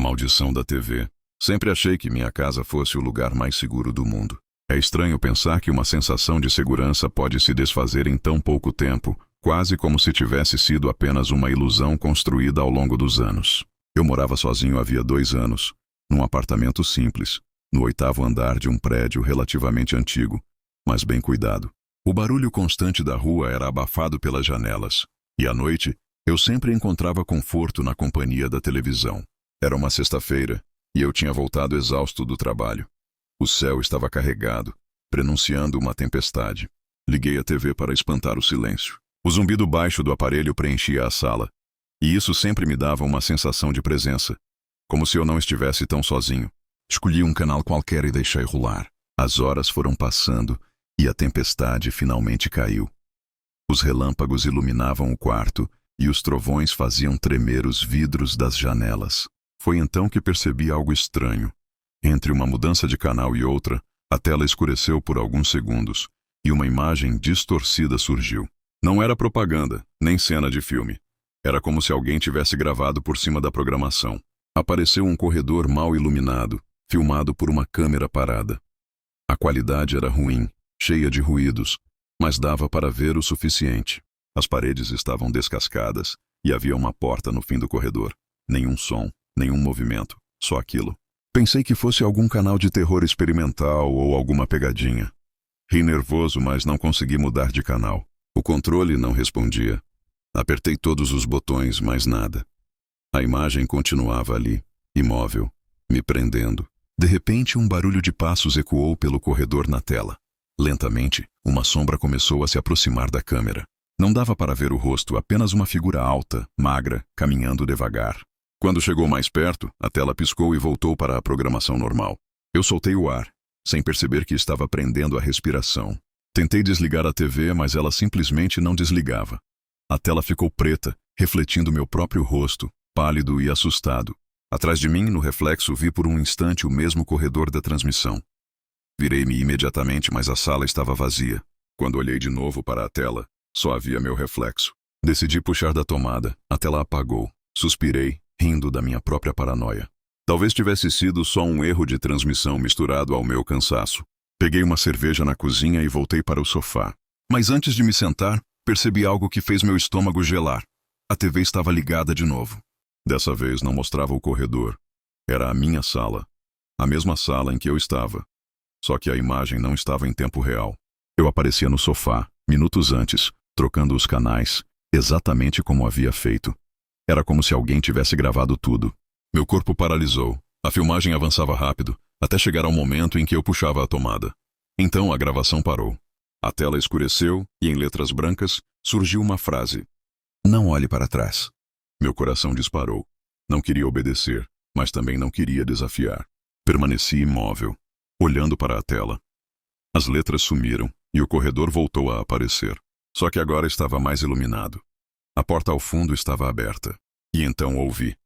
maldição da TV. Sempre achei que minha casa fosse o lugar mais seguro do mundo. É estranho pensar que uma sensação de segurança pode se desfazer em tão pouco tempo, quase como se tivesse sido apenas uma ilusão construída ao longo dos anos. Eu morava sozinho havia 2 anos, num apartamento simples, no 8º andar de um prédio relativamente antigo, mas bem cuidado. O barulho constante da rua era abafado pelas janelas, e à noite eu sempre encontrava conforto na companhia da televisão. Era uma sexta-feira, e eu tinha voltado exausto do trabalho. O céu estava carregado, prenunciando uma tempestade. Liguei a TV para espantar o silêncio. O zumbido baixo do aparelho preenchia a sala, e isso sempre me dava uma sensação de presença, como se eu não estivesse tão sozinho. Escolhi um canal qualquer e deixei rolar. As horas foram passando, e a tempestade finalmente caiu. Os relâmpagos iluminavam o quarto, e os trovões faziam tremer os vidros das janelas. Foi então que percebi algo estranho. Entre uma mudança de canal e outra, a tela escureceu por alguns segundos, e uma imagem distorcida surgiu. Não era propaganda, nem cena de filme. Era como se alguém tivesse gravado por cima da programação. Apareceu um corredor mal iluminado, filmado por uma câmera parada. A qualidade era ruim, cheia de ruídos, mas dava para ver o suficiente. As paredes estavam descascadas, e havia uma porta no fim do corredor. Nenhum som, nenhum movimento, só aquilo. Pensei que fosse algum canal de terror experimental ou alguma pegadinha. Ri nervoso, mas não consegui mudar de canal. O controle não respondia. Apertei todos os botões, mas nada. A imagem continuava ali, imóvel, me prendendo. De repente, um barulho de passos ecoou pelo corredor na tela. Lentamente, uma sombra começou a se aproximar da câmera. Não dava para ver o rosto, apenas uma figura alta, magra, caminhando devagar. Quando chegou mais perto, a tela piscou e voltou para a programação normal. Eu soltei o ar, sem perceber que estava prendendo a respiração. Tentei desligar a TV, mas ela simplesmente não desligava. A tela ficou preta, refletindo meu próprio rosto, pálido e assustado. Atrás de mim, no reflexo, vi por um instante o mesmo corredor da transmissão. Virei-me imediatamente, mas a sala estava vazia. Quando olhei de novo para a tela, só havia meu reflexo. Decidi puxar da tomada. A tela apagou. Suspirei, rindo da minha própria paranoia. Talvez tivesse sido só um erro de transmissão misturado ao meu cansaço. Peguei uma cerveja na cozinha e voltei para o sofá. Mas antes de me sentar, percebi algo que fez meu estômago gelar. A TV estava ligada de novo. Dessa vez não mostrava o corredor. Era a minha sala. A mesma sala em que eu estava. Só que a imagem não estava em tempo real. Eu aparecia no sofá, minutos antes, trocando os canais, exatamente como havia feito. Era como se alguém tivesse gravado tudo. Meu corpo paralisou. A filmagem avançava rápido, até chegar ao momento em que eu puxava a tomada. Então a gravação parou. A tela escureceu e, em letras brancas, surgiu uma frase. Não olhe para trás. Meu coração disparou. Não queria obedecer, mas também não queria desafiar. Permaneci imóvel, olhando para a tela. As letras sumiram e o corredor voltou a aparecer. Só que agora estava mais iluminado. A porta ao fundo estava aberta. E então ouvi.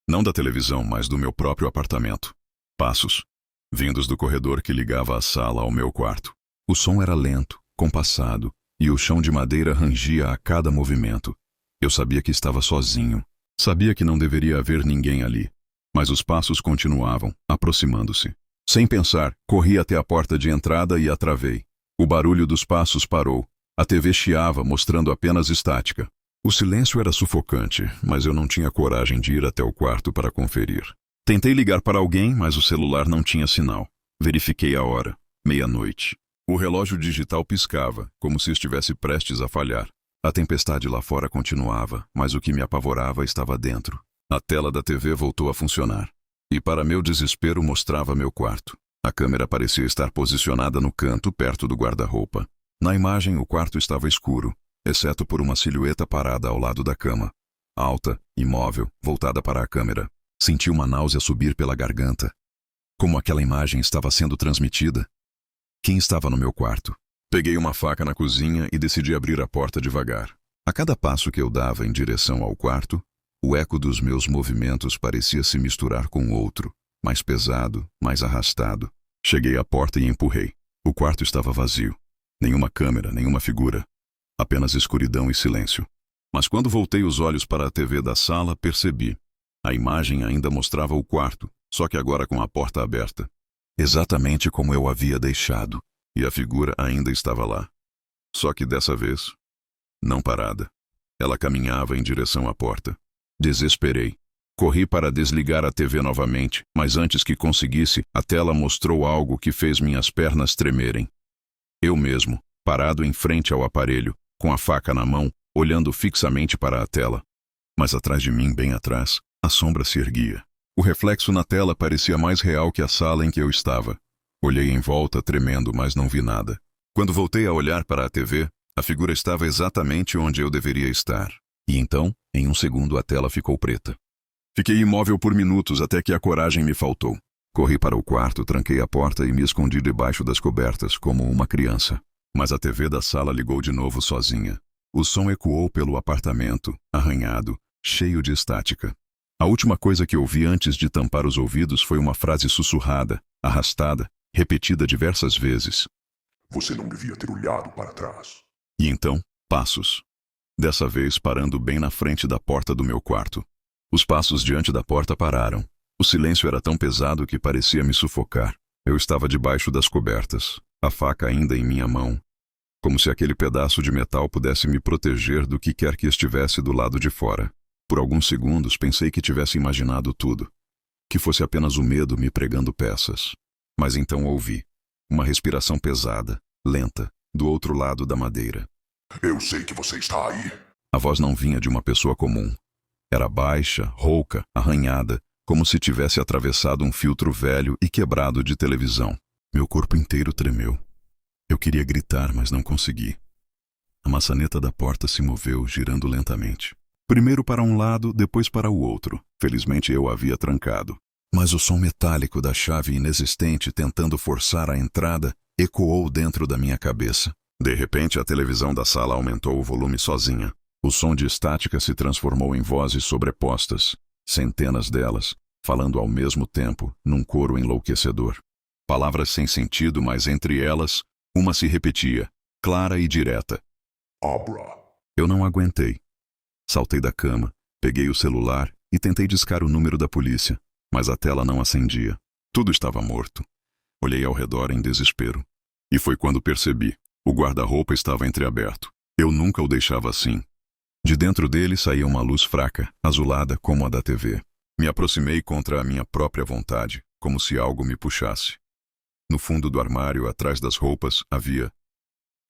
Não da televisão, mas do meu próprio apartamento. Passos, vindos do corredor que ligava a sala ao meu quarto. O som era lento, compassado, e o chão de madeira rangia a cada movimento. Eu sabia que estava sozinho. Sabia que não deveria haver ninguém ali. Mas os passos continuavam, aproximando-se. Sem pensar, corri até a porta de entrada e a travei. O barulho dos passos parou. A TV chiava, mostrando apenas estática. O silêncio era sufocante, mas eu não tinha coragem de ir até o quarto para conferir. Tentei ligar para alguém, mas o celular não tinha sinal. Verifiquei a hora. 00:30. O relógio digital piscava, como se estivesse prestes a falhar. A tempestade lá fora continuava, mas o que me apavorava estava dentro. A tela da TV voltou a funcionar. E para meu desespero mostrava meu quarto. A câmera parecia estar posicionada no canto, perto do guarda-roupa. Na imagem, o quarto estava escuro, exceto por uma silhueta parada ao lado da cama. Alta, imóvel, voltada para a câmera. Senti uma náusea subir pela garganta. Como aquela imagem estava sendo transmitida? Quem estava no meu quarto? Peguei uma faca na cozinha e decidi abrir a porta devagar. A cada passo que eu dava em direção ao quarto, o eco dos meus movimentos parecia se misturar com outro, mais pesado, mais arrastado. Cheguei à porta e empurrei. O quarto estava vazio. Nenhuma câmera, nenhuma figura. Apenas escuridão e silêncio. Mas quando voltei os olhos para a TV da sala, percebi. A imagem ainda mostrava o quarto, só que agora com a porta aberta. Exatamente como eu havia deixado. E a figura ainda estava lá. Só que dessa vez, não parada. Ela caminhava em direção à porta. Desesperei. Corri para desligar a TV novamente, mas antes que conseguisse, a tela mostrou algo que fez minhas pernas tremerem. Eu mesmo, parado em frente ao aparelho, com a faca na mão, olhando fixamente para a tela. Mas atrás de mim, bem atrás, a sombra se erguia. O reflexo na tela parecia mais real que a sala em que eu estava. Olhei em volta, tremendo, mas não vi nada. Quando voltei a olhar para a TV, a figura estava exatamente onde eu deveria estar. E então, em um segundo, a tela ficou preta. Fiquei imóvel por minutos até que a coragem me faltou. Corri para o quarto, tranquei a porta e me escondi debaixo das cobertas, como uma criança. Mas a TV da sala ligou de novo sozinha. O som ecoou pelo apartamento, arranhado, cheio de estática. A última coisa que ouvi antes de tampar os ouvidos foi uma frase sussurrada, arrastada, repetida diversas vezes. Você não devia ter olhado para trás. E então, passos. Dessa vez parando bem na frente da porta do meu quarto. Os passos diante da porta pararam. O silêncio era tão pesado que parecia me sufocar. Eu estava debaixo das cobertas, a faca ainda em minha mão, como se aquele pedaço de metal pudesse me proteger do que quer que estivesse do lado de fora. Por alguns segundos pensei que tivesse imaginado tudo, que fosse apenas o medo me pregando peças. Mas então ouvi uma respiração pesada, lenta, do outro lado da madeira. Eu sei que você está aí. A voz não vinha de uma pessoa comum. Era baixa, rouca, arranhada, como se tivesse atravessado um filtro velho e quebrado de televisão. Meu corpo inteiro tremeu. Eu queria gritar, mas não consegui. A maçaneta da porta se moveu, girando lentamente. Primeiro para um lado, depois para o outro. Felizmente eu a havia trancado. Mas o som metálico da chave inexistente tentando forçar a entrada ecoou dentro da minha cabeça. De repente, a televisão da sala aumentou o volume sozinha. O som de estática se transformou em vozes sobrepostas, centenas delas, falando ao mesmo tempo, num coro enlouquecedor. Palavras sem sentido, mas entre elas, uma se repetia, clara e direta. Abra. Eu não aguentei. Saltei da cama, peguei o celular e tentei discar o número da polícia, mas a tela não acendia. Tudo estava morto. Olhei ao redor em desespero. E foi quando percebi. O guarda-roupa estava entreaberto. Eu nunca o deixava assim. De dentro dele saía uma luz fraca, azulada como a da TV. Me aproximei contra a minha própria vontade, como se algo me puxasse. No fundo do armário, atrás das roupas, havia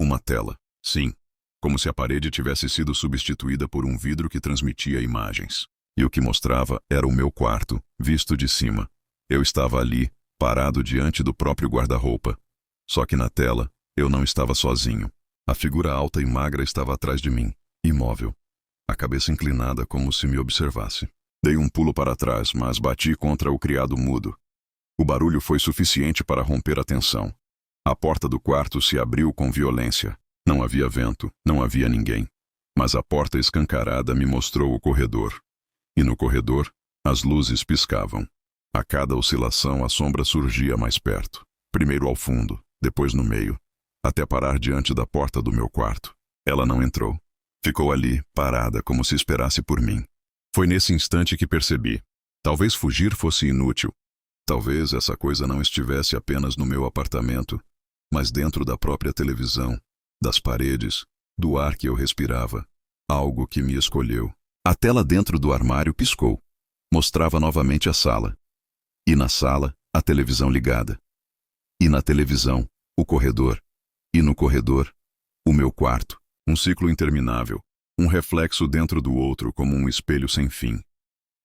uma tela. Sim, como se a parede tivesse sido substituída por um vidro que transmitia imagens. E o que mostrava era o meu quarto, visto de cima. Eu estava ali, parado diante do próprio guarda-roupa. Só que na tela, eu não estava sozinho. A figura alta e magra estava atrás de mim, imóvel, a cabeça inclinada como se me observasse. Dei um pulo para trás, mas bati contra o criado mudo. O barulho foi suficiente para romper a tensão. A porta do quarto se abriu com violência. Não havia vento, não havia ninguém. Mas a porta escancarada me mostrou o corredor. E no corredor, as luzes piscavam. A cada oscilação, a sombra surgia mais perto. Primeiro ao fundo, depois no meio, até parar diante da porta do meu quarto. Ela não entrou. Ficou ali, parada, como se esperasse por mim. Foi nesse instante que percebi. Talvez fugir fosse inútil. Talvez essa coisa não estivesse apenas no meu apartamento, mas dentro da própria televisão, das paredes, do ar que eu respirava. Algo que me escolheu. A tela dentro do armário piscou. Mostrava novamente a sala. E na sala, a televisão ligada. E na televisão, o corredor. E no corredor, o meu quarto. Um ciclo interminável. Um reflexo dentro do outro como um espelho sem fim.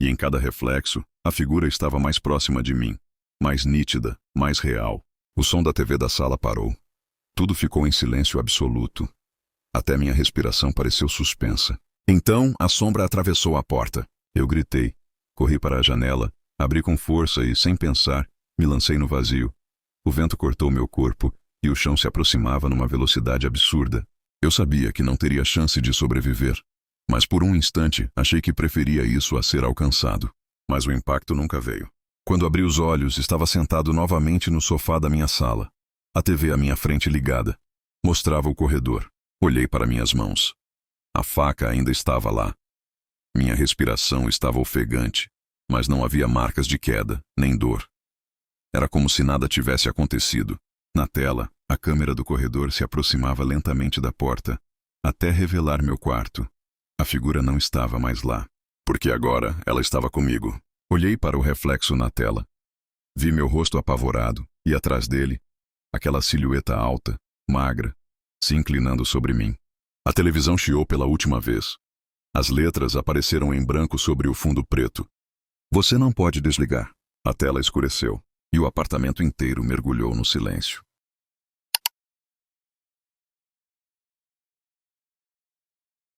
E em cada reflexo, a figura estava mais próxima de mim. Mais nítida, mais real. O som da TV da sala parou. Tudo ficou em silêncio absoluto. Até minha respiração pareceu suspensa. Então, a sombra atravessou a porta. Eu gritei. Corri para a janela, abri com força e, sem pensar, me lancei no vazio. O vento cortou meu corpo e o chão se aproximava numa velocidade absurda. Eu sabia que não teria chance de sobreviver. Mas por um instante, achei que preferia isso a ser alcançado. Mas o impacto nunca veio. Quando abri os olhos, estava sentado novamente no sofá da minha sala. A TV à minha frente ligada. Mostrava o corredor. Olhei para minhas mãos. A faca ainda estava lá. Minha respiração estava ofegante. mas não havia marcas de queda, nem dor. Era como se nada tivesse acontecido. Na tela, a câmera do corredor se aproximava lentamente da porta, até revelar meu quarto. A figura não estava mais lá, porque agora ela estava comigo. Olhei para o reflexo na tela. Vi meu rosto apavorado e, atrás dele, aquela silhueta alta, magra, se inclinando sobre mim. A televisão chiou pela última vez. As letras apareceram em branco sobre o fundo preto. Você não pode desligar. A tela escureceu e o apartamento inteiro mergulhou no silêncio.